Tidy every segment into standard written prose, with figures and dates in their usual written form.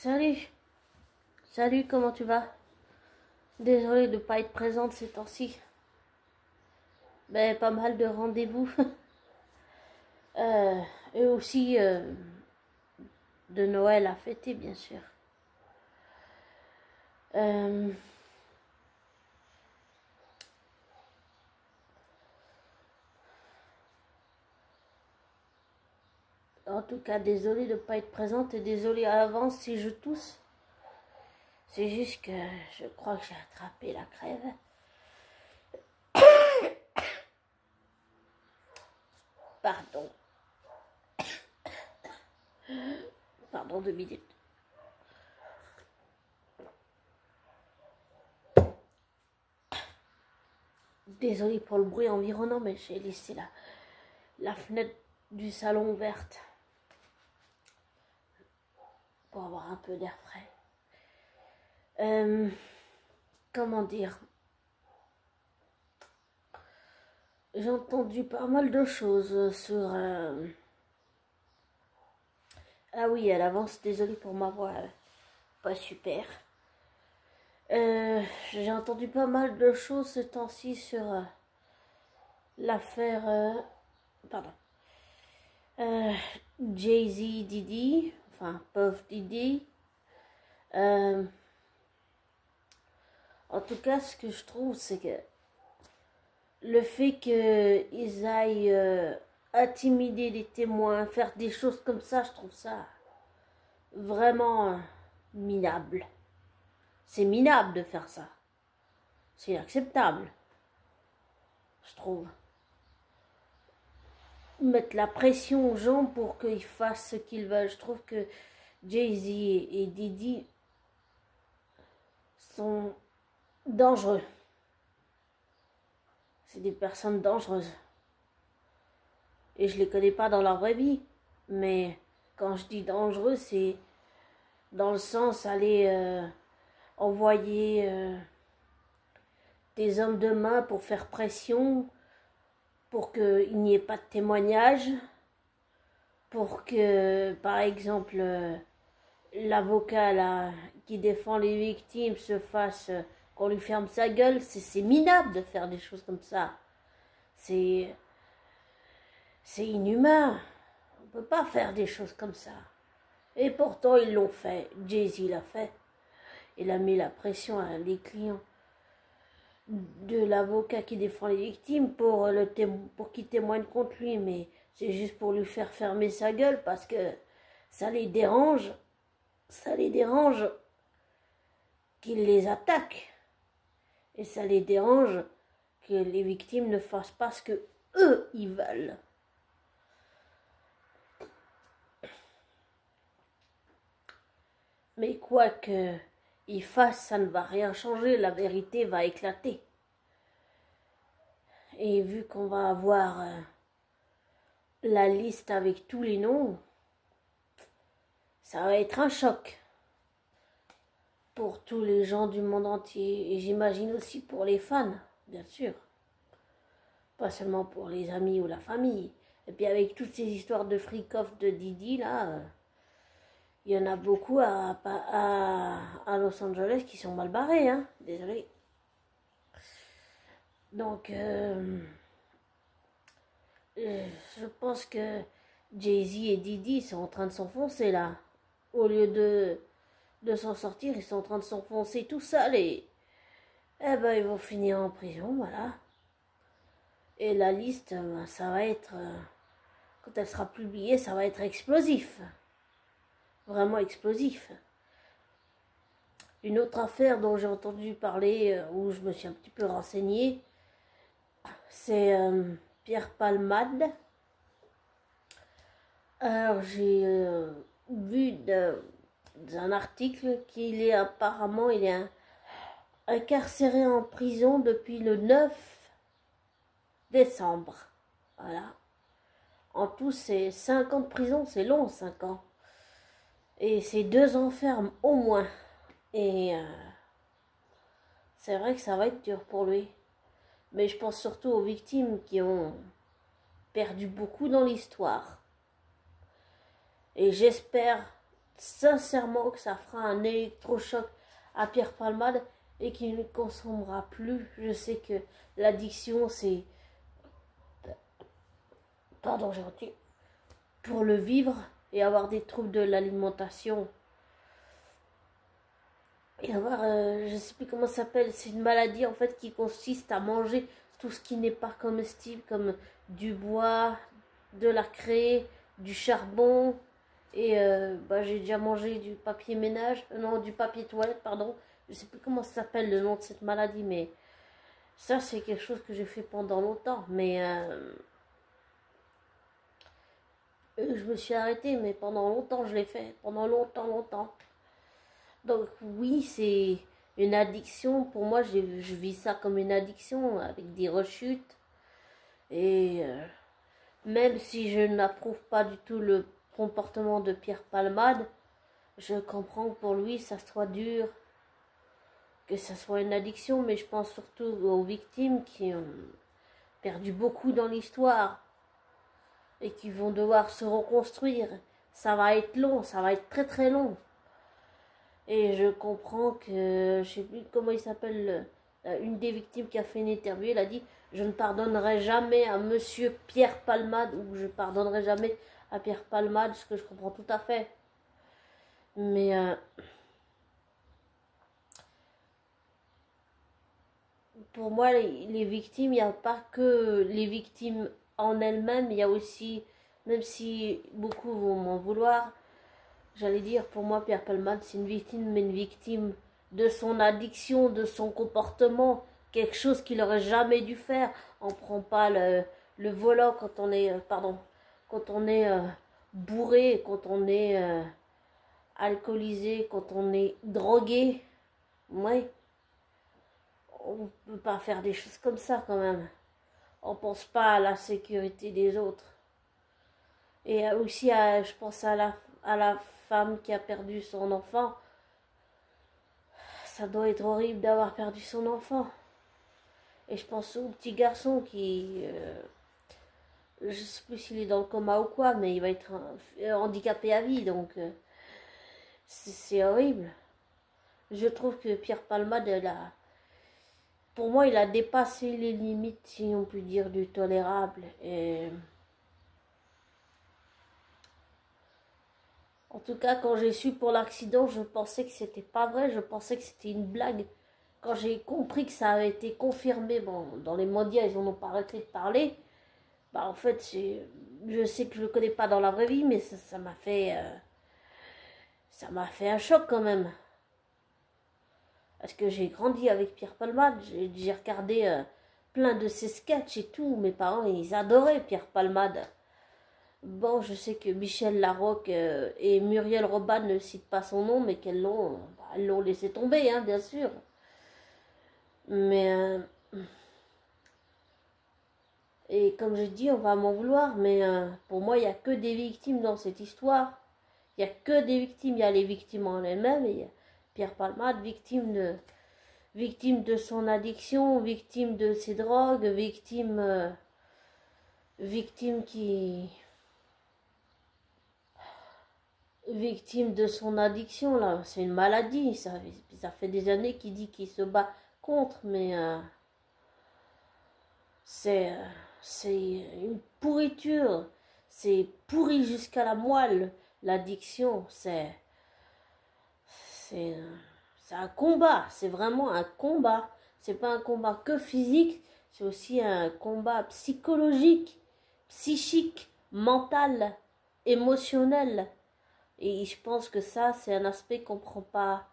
Salut, salut, comment tu vas? Désolée de ne pas être présente ces temps-ci. Ben, pas mal de rendez-vous. Euh, et aussi de Noël à fêter, bien sûr. Euh, En tout cas, désolée de ne pas être présente et désolée à l'avance si je tousse. C'est juste que je crois que j'ai attrapé la crève. Pardon. Pardon, 2 minutes. Désolée pour le bruit environnant, mais j'ai laissé la fenêtre du salon ouverte pour avoir un peu d'air frais. Comment dire? J'ai entendu pas mal de choses sur... Ah oui, à l'avance, désolée pour ma voix pas super. J'ai entendu pas mal de choses ce temps-ci sur l'affaire... pardon. Jay-Z Diddy, enfin Puff Diddy. En tout cas, ce que je trouve, c'est que le fait qu'ils aillent intimider les témoins, faire des choses comme ça, je trouve ça vraiment minable. C'est minable de faire ça. C'est inacceptable, je trouve. Mettre la pression aux gens pour qu'ils fassent ce qu'ils veulent. Je trouve que Jay-Z et Diddy sont dangereux. C'est des personnes dangereuses. Et je les connais pas dans leur vraie vie. Mais quand je dis dangereux, c'est dans le sens aller envoyer des hommes de main pour faire pression, pour qu'il n'y ait pas de témoignage, pour que, par exemple, l'avocat là, qui défend les victimes se fasse, qu'on lui ferme sa gueule. C'est minable de faire des choses comme ça. C'est inhumain. On ne peut pas faire des choses comme ça. Et pourtant, ils l'ont fait. Jay-Z l'a fait. Il a mis la pression à les clients de l'avocat qui défend les victimes pour qu'ils témoignent contre lui. Mais c'est juste pour lui faire fermer sa gueule parce que ça les dérange. Ça les dérange qu'il les attaque. Et ça les dérange que les victimes ne fassent pas ce que eux ils veulent. Mais quoi qu'ils fassent, ça ne va rien changer, la vérité va éclater. Et vu qu'on va avoir la liste avec tous les noms, ça va être un choc pour tous les gens du monde entier. Et j'imagine aussi pour les fans, bien sûr. Pas seulement pour les amis ou la famille. Et puis avec toutes ces histoires de freak-off de Diddy, là... il y en a beaucoup à Los Angeles qui sont mal barrés, hein. Désolé. Donc, je pense que Jay-Z et Diddy sont en train de s'enfoncer là. Au lieu de s'en sortir, ils sont en train de s'enfoncer tout seuls et ben, ils vont finir en prison, voilà. Et la liste, ça va être, quand elle sera publiée, ça va être explosif. Vraiment explosif. Une autre affaire dont j'ai entendu parler, où je me suis un petit peu renseignée, c'est Pierre Palmade. Alors j'ai vu d'un article qu'il est apparemment incarcéré en prison depuis le 9 décembre. Voilà. En tout, c'est 5 ans de prison, c'est long, 5 ans. Et c'est 2 ans ferme au moins. Et c'est vrai que ça va être dur pour lui. Mais je pense surtout aux victimes qui ont perdu beaucoup dans l'histoire. Et j'espère sincèrement que ça fera un électrochoc à Pierre Palmade et qu'il ne consommera plus. Je sais que l'addiction, c'est... Pardon, j'ai raté. Pour le vivre et avoir des troubles de l'alimentation. Et avoir, je sais plus comment ça s'appelle, c'est une maladie en fait qui consiste à manger tout ce qui n'est pas comestible, comme du bois, de la craie, du charbon, et j'ai déjà mangé du papier ménage, non, du papier toilette, pardon. Je sais plus comment ça s'appelle le nom de cette maladie, mais ça c'est quelque chose que j'ai fait pendant longtemps. Mais je me suis arrêtée, mais pendant longtemps je l'ai fait, pendant longtemps. Donc oui, c'est une addiction. Pour moi, je vis ça comme une addiction avec des rechutes. Et même si je n'approuve pas du tout le comportement de Pierre Palmade, je comprends que pour lui, ça soit dur, que ça soit une addiction. Mais je pense surtout aux victimes qui ont perdu beaucoup dans l'histoire et qui vont devoir se reconstruire. Ça va être long, ça va être très très long. Et je comprends que, je sais plus comment il s'appelle, une des victimes qui a fait une interview, elle a dit « Je ne pardonnerai jamais à monsieur Pierre Palmade » ou « Je pardonnerai jamais à Pierre Palmade », ce que je comprends tout à fait. Mais pour moi, les victimes, il n'y a pas que les victimes en elles-mêmes, il y a aussi, même si beaucoup vont m'en vouloir, j'allais dire, pour moi, Pierre Palmade, c'est une victime, mais une victime de son addiction, de son comportement, quelque chose qu'il n'aurait jamais dû faire. On ne prend pas le volant quand on est, quand on est bourré, quand on est alcoolisé, quand on est drogué. Ouais, on ne peut pas faire des choses comme ça quand même. On ne pense pas à la sécurité des autres. Et aussi, je pense à la femme qui a perdu son enfant. Ça doit être horrible d'avoir perdu son enfant. Et je pense au petit garçon qui... je sais plus s'il est dans le coma ou quoi, mais il va être handicapé à vie. Donc, c'est horrible. Je trouve que Pierre Palmade, pour moi, il a dépassé les limites, si on peut dire, du tolérable. Et... En tout cas, quand j'ai su pour l'accident, je pensais que c'était pas vrai, je pensais que c'était une blague. Quand j'ai compris que ça avait été confirmé, bon, dans les médias, ils n'en ont pas arrêté de parler. Bah, en fait, je sais que je le connais pas dans la vraie vie, mais ça m'a fait un choc quand même. Parce que j'ai grandi avec Pierre Palmade, j'ai regardé plein de ses sketchs et tout. Mes parents, ils adoraient Pierre Palmade. Bon, je sais que Michel Larocque et Muriel Robin ne citent pas son nom, mais qu'elles l'ont laissé tomber, hein, bien sûr. Mais, et comme je dis, on va m'en vouloir, mais pour moi, il n'y a que des victimes dans cette histoire. Il n'y a que des victimes, il y a les victimes en elles-mêmes, et Pierre Palmade, victime de son addiction, victime de ses drogues, victime de son addiction, là. C'est une maladie, ça fait des années qu'il dit qu'il se bat contre, mais c'est une pourriture, c'est pourri jusqu'à la moelle, l'addiction, c'est un combat, c'est vraiment un combat, c'est pas un combat que physique, c'est aussi un combat psychologique, psychique, mental, émotionnel. Et je pense que ça, c'est un aspect qu'on ne prend pas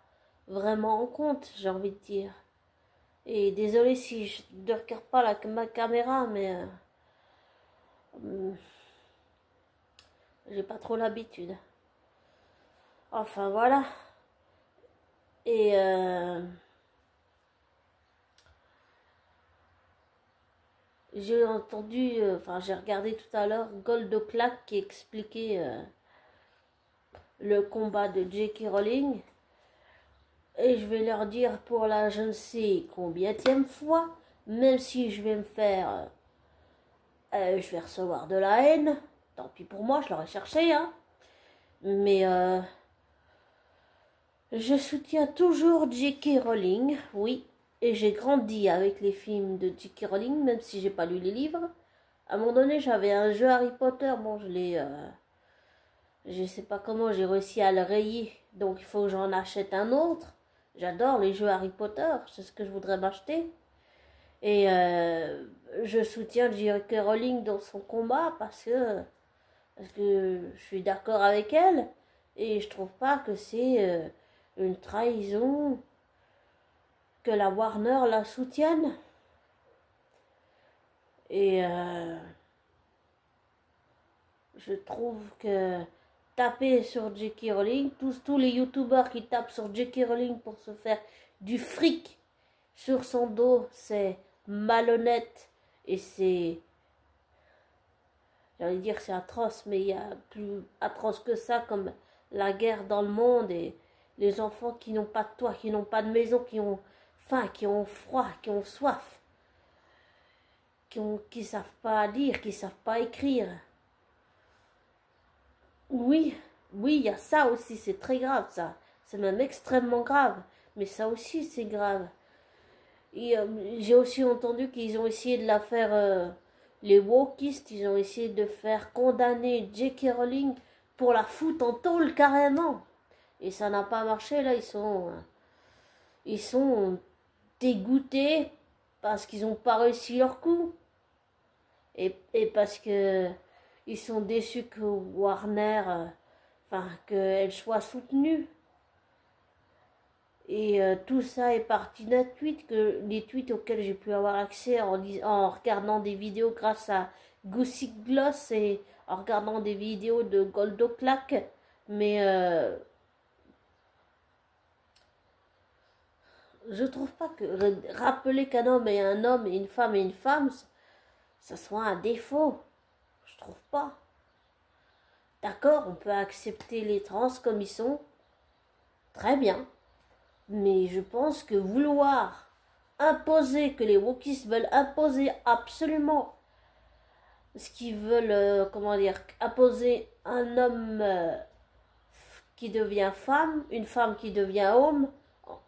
vraiment en compte, j'ai envie de dire. Et désolé si je ne regarde pas ma caméra, mais j'ai pas trop l'habitude. Enfin, voilà. Et j'ai entendu, j'ai regardé tout à l'heure Gold O'Clack qui expliquait le combat de J.K. Rowling. Et je vais leur dire pour la je ne sais combienième fois, même si je vais me faire... je vais recevoir de la haine. Tant pis pour moi, je l'aurais cherché, hein. Mais Je soutiens toujours J.K. Rowling, oui. Et j'ai grandi avec les films de J.K. Rowling, même si j'ai pas lu les livres. À un moment donné, j'avais un jeu Harry Potter. Bon, je sais pas comment j'ai réussi à le rayer. Donc, il faut que j'en achète un autre. J'adore les jeux Harry Potter. C'est ce que je voudrais m'acheter. Et je soutiens J.K. Rowling dans son combat parce que je suis d'accord avec elle. Et je trouve pas que c'est une trahison que la Warner la soutienne. Et je trouve que taper sur J.K. Rowling, tous les youtubeurs qui tapent sur J.K. Rowling pour se faire du fric sur son dos, c'est malhonnête et c'est, j'allais dire c'est atroce, mais il y a plus atroce que ça, comme la guerre dans le monde et les enfants qui n'ont pas de toit, qui n'ont pas de maison, qui ont faim, qui ont froid, qui ont soif, qui savent pas lire, qui savent pas écrire. Oui, oui, il y a ça aussi, c'est très grave ça. C'est même extrêmement grave. Mais ça aussi, c'est grave. Et j'ai aussi entendu qu'ils ont essayé de la faire, les wokistes, ils ont essayé de faire condamner J.K. Rowling pour la foutre en tôle carrément. Et ça n'a pas marché, là, ils sont dégoûtés parce qu'ils n'ont pas réussi leur coup. Et parce que ils sont déçus que Warner, qu'elle soit soutenue. Et tout ça est parti d'un tweet, que les tweets auxquels j'ai pu avoir accès en regardant des vidéos grâce à Gossip Gloss et en regardant des vidéos de Goldoclack. Mais je trouve pas que rappeler qu'un homme est un homme et une femme, ça soit un défaut. Je trouve pas. D'accord, on peut accepter les trans comme ils sont. Très bien. Mais je pense que vouloir imposer, que les wokistes veulent imposer absolument ce qu'ils veulent, comment dire, imposer un homme qui devient femme, une femme qui devient homme,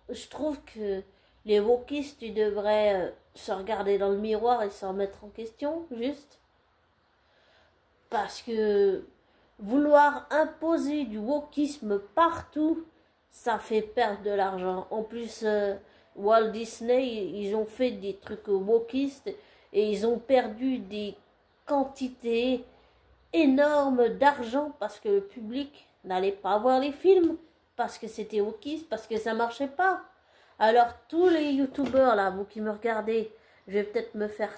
je trouve que les wokistes, ils devraient se regarder dans le miroir et s'en mettre en question, juste. Parce que vouloir imposer du wokisme partout, ça fait perdre de l'argent. En plus, Walt Disney, ils ont fait des trucs wokistes et ils ont perdu des quantités énormes d'argent parce que le public n'allait pas voir les films, parce que c'était wokiste, parce que ça marchait pas. Alors tous les youtubeurs là, vous qui me regardez, je vais peut-être me faire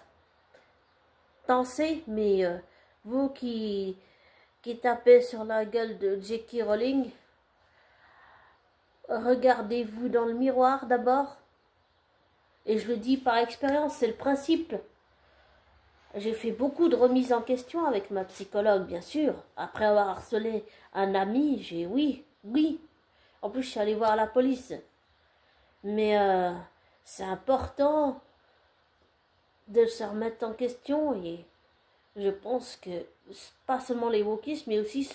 tenser, mais vous qui tapez sur la gueule de J.K. Rowling, regardez-vous dans le miroir d'abord. Et je le dis par expérience, c'est le principe. J'ai fait beaucoup de remises en question avec ma psychologue, bien sûr. Après avoir harcelé un ami, oui. En plus, je suis allée voir la police. Mais c'est important de se remettre en question et je pense que pas seulement les wokistes, mais aussi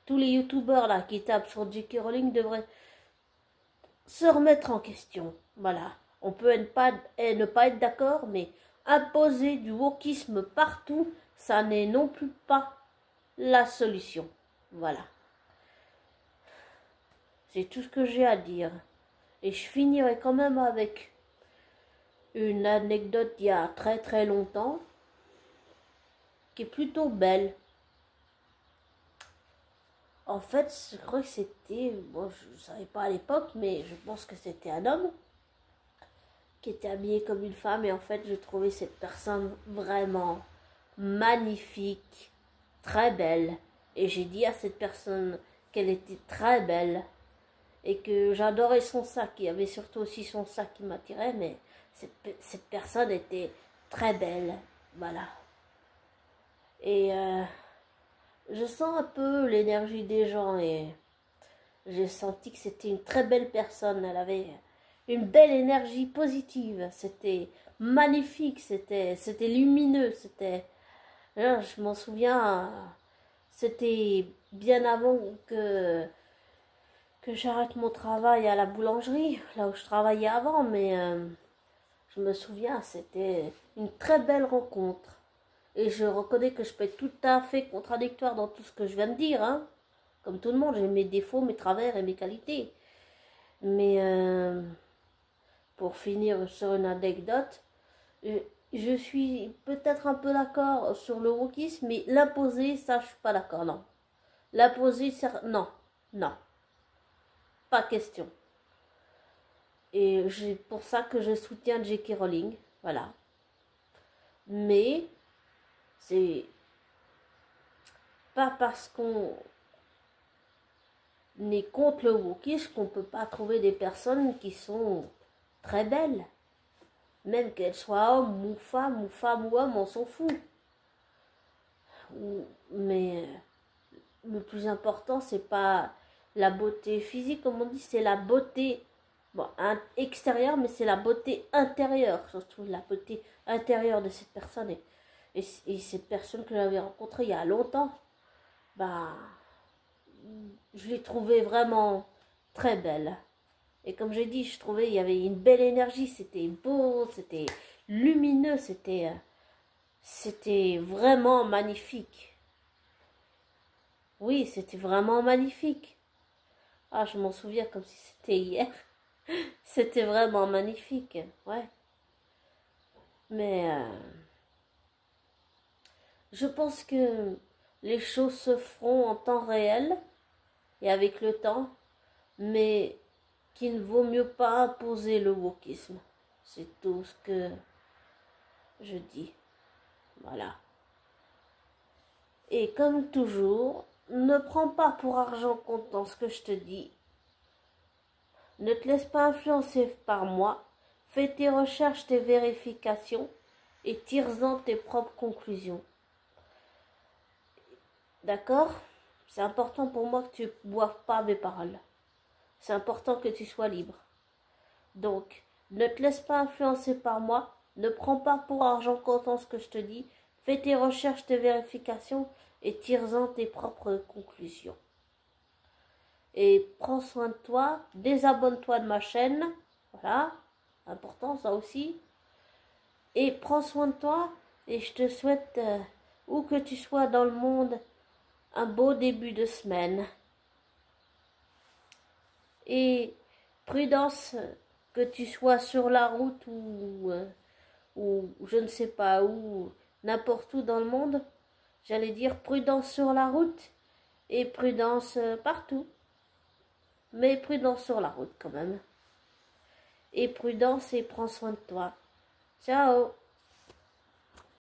tous les youtubeurs là qui tapent sur J.K. Rowling devraient se remettre en question. Voilà. On peut ne pas être d'accord, mais imposer du wokisme partout, ça n'est non plus pas la solution. Voilà. C'est tout ce que j'ai à dire. Et je finirai quand même avec une anecdote d'il y a très très longtemps, qui est plutôt belle. En fait, je crois que c'était, bon, je ne savais pas à l'époque, mais je pense que c'était un homme qui était habillé comme une femme. Et en fait, je trouvais cette personne vraiment magnifique, très belle. Et j'ai dit à cette personne qu'elle était très belle et que j'adorais son sac. Il y avait surtout aussi son sac qui m'attirait, mais cette personne était très belle. Voilà. Et je sens un peu l'énergie des gens et j'ai senti que c'était une très belle personne. Elle avait une belle énergie positive. C'était magnifique, c'était lumineux, je m'en souviens, c'était bien avant que que j'arrête mon travail à la boulangerie, là où je travaillais avant, mais je me souviens, c'était une très belle rencontre. Et je reconnais que je peux être tout à fait contradictoire dans tout ce que je viens de dire, hein. Comme tout le monde, j'ai mes défauts, mes travers et mes qualités. Mais pour finir sur une anecdote, je suis peut-être un peu d'accord sur le wokisme, mais l'imposer, ça, je suis pas d'accord, non. L'imposer, non, non, pas question. Et c'est pour ça que je soutiens J.K. Rowling, voilà. Mais c'est pas parce qu'on est contre le wokisme qu'on peut pas trouver des personnes qui sont très belles. Même qu'elles soient hommes ou femmes ou hommes, on s'en fout. Mais le plus important, c'est pas la beauté physique, comme on dit, c'est la beauté extérieure, mais c'est la beauté intérieure, surtout la beauté intérieure de cette personne. Et cette personne que j'avais rencontrée il y a longtemps, je l'ai trouvée vraiment très belle. Et comme j'ai dit, je trouvais il y avait une belle énergie, c'était beau, c'était lumineux, c'était vraiment magnifique. Oui, c'était vraiment magnifique. Ah, je m'en souviens comme si c'était hier. C'était vraiment magnifique, ouais. Mais je pense que les choses se feront en temps réel et avec le temps, mais qu'il ne vaut mieux pas imposer le wokisme. C'est tout ce que je dis. Voilà. Et comme toujours, ne prends pas pour argent comptant ce que je te dis. Ne te laisse pas influencer par moi. Fais tes recherches, tes vérifications et tire-en tes propres conclusions. D'accord? C'est important pour moi que tu ne boives pas mes paroles. C'est important que tu sois libre. Donc, ne te laisse pas influencer par moi. Ne prends pas pour argent comptant ce que je te dis. Fais tes recherches, tes vérifications et tire-en tes propres conclusions. Et prends soin de toi. Désabonne-toi de ma chaîne. Voilà. Important ça aussi. Et prends soin de toi. Et je te souhaite, où que tu sois dans le monde, un beau début de semaine. Et prudence, que tu sois sur la route ou je ne sais pas où, n'importe où dans le monde. J'allais dire prudence sur la route et prudence partout. Mais prudence sur la route quand même. Et prudence et prends soin de toi. Ciao!